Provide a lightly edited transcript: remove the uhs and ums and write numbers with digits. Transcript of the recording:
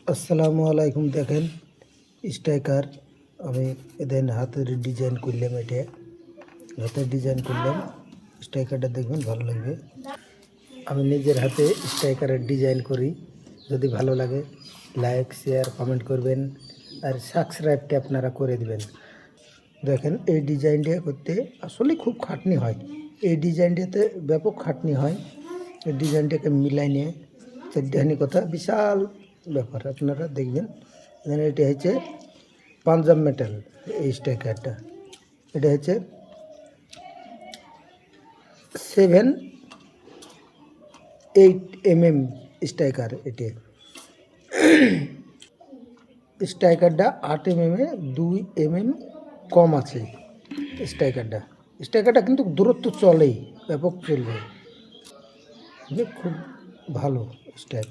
আসসালামু আলাইকুম। দেখেন স্ট্রাইকার আমি এদের হাতের ডিজাইন করলাম, এটা হাতের ডিজাইন করলাম। স্ট্রাইকারটা দেখবেন ভালো লাগবে। আমি নিজের হাতে স্ট্রাইকারের ডিজাইন করি। যদি ভালো লাগে লাইক শেয়ার কমেন্ট করবেন আর সাবস্ক্রাইবটা আপনারা করে দিবেন। দেখেন এই ডিজাইনটা করতে আসলে খুব খাটনি হয়, এই ডিজাইনটাতে ব্যাপক খাটনি হয়। এই ডিজাইনটাকে মিলাই নিয়ে চারটানি কথা বিশাল ব্যাপার, আপনারা দেখবেন। এটা হচ্ছে পাঞ্জাব মেটাল, এই স্ট্রাইকারটা এটা হচ্ছে 7-8 mm স্ট্রাইকার। এটি স্ট্রাইকারটা 8 mm 2 mm কম আছে। স্ট্রাইকারটা কিন্তু দূরত্ব চলেই, ব্যাপক চলবে, খুব ভালো স্ট্রাইক।